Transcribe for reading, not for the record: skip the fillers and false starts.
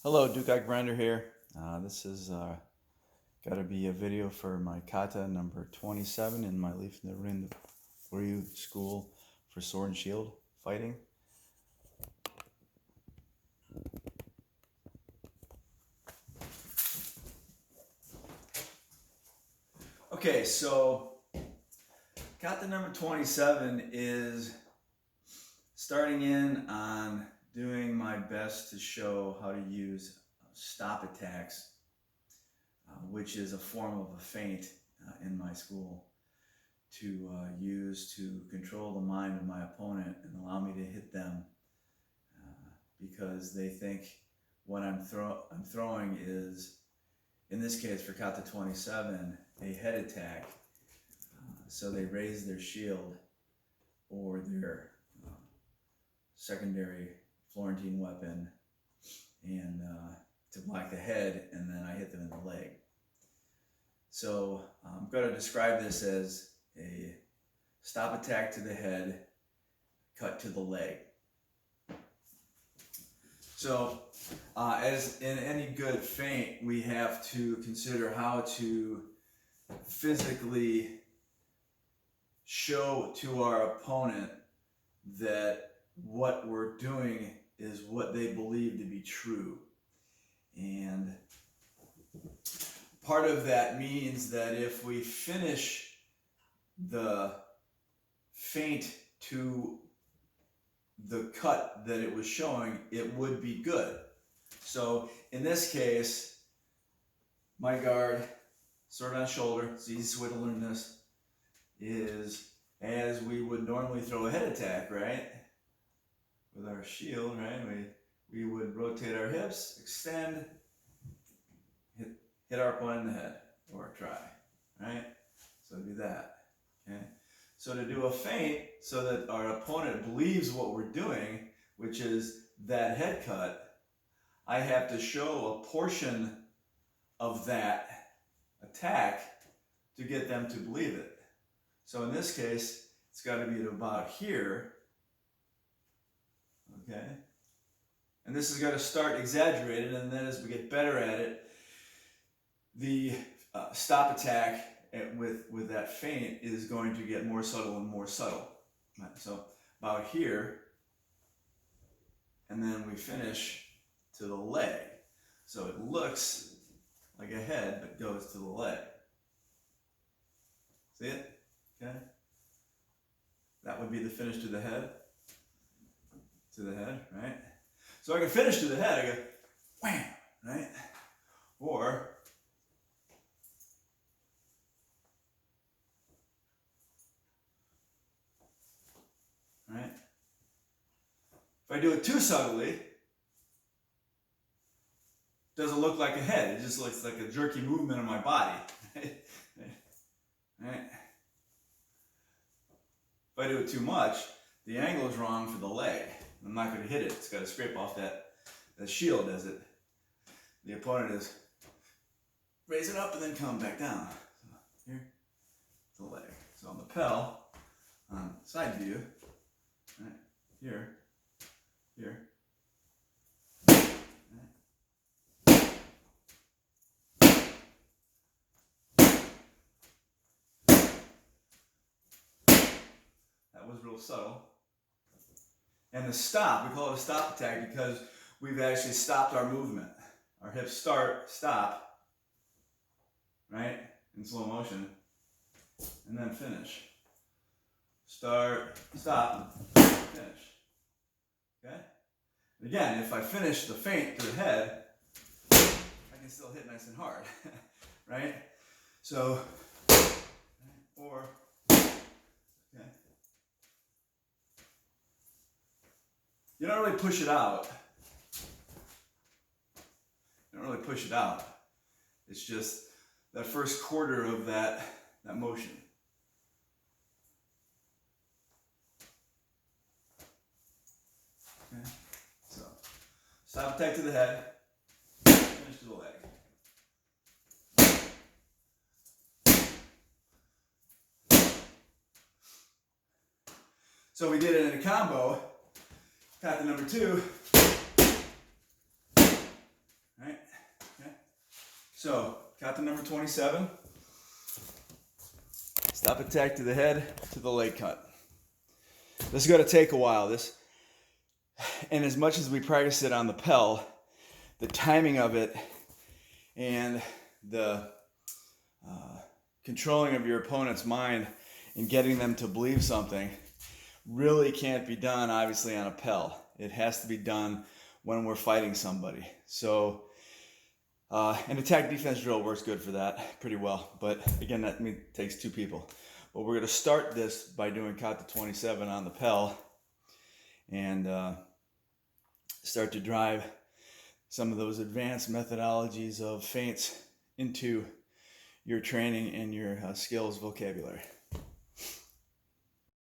Hello, Duke Grinder here. This is got to be a video for my kata number 27 in my LitW school for sword and shield fighting. Okay, so kata number 27 is starting in on doing my best to show how to use stop attacks, which is a form of a feint in my school to use to control the mind of my opponent and allow me to hit them because they think what I'm throwing is, in this case for kata 27, a head attack. So they raise their shield or their secondary Florentine weapon and to block the head, and then I hit them in the leg. So I'm going to describe this as a stop attack to the head, cut to the leg. So as in any good feint, we have to consider how to physically show to our opponent that what we're doing is what they believe to be true. And part of that means that if we finish the feint to the cut that it was showing, it would be good. So in this case, my guard, sword on shoulder, it's the easiest way to learn this, is as we would normally throw a head attack, right? With our shield, right? We would rotate our hips, extend, hit our opponent in the head, or try, right? So do that, okay? So to do a feint so that our opponent believes what we're doing, which is that head cut, I have to show a portion of that attack to get them to believe it. So in this case, it's got to be at about here, okay? And this is going to start exaggerated, and then as we get better at it, the stop attack with that feint is going to get more subtle and more subtle. Right? So about here, and then we finish to the leg. So it looks like a head, but goes to the leg. See it? Okay? That would be the finish to the head. To the head, right? So I can finish to the head, I go, wham, right? Or right? If I do it too subtly, it doesn't look like a head. It just looks like a jerky movement of my body. Right? If I do it too much, the angle is wrong for the leg. I'm not going to hit it. It's got to scrape off that shield as the opponent is raise it up and then come back down. So here, the leg. So on the lapel, on side view, right, here, that was real subtle. And the stop, we call it a stop attack because we've actually stopped our movement. Our hips start, stop, right, in slow motion, and then finish. Start, stop, finish. Okay? And again, if I finish the feint to the head, I can still hit nice and hard, right? So, or, okay. You don't really push it out. You don't really push it out. It's just that first quarter of that motion. Okay. So, stop attack to the head, finish to the leg. So we did it in a combo. Kata number 2. So, kata number 27. Stop attack to the head, to the leg cut. This is going to take a while. And as much as we practice it on the Pel, the timing of it and the controlling of your opponent's mind and getting them to believe something really can't be done, obviously, on a Pel. It has to be done when we're fighting somebody. So, an attack defense drill works good for that pretty well. But again, that takes two people. But we're going to start this by doing kata 27 on the Pel and start to drive some of those advanced methodologies of feints into your training and your skills vocabulary.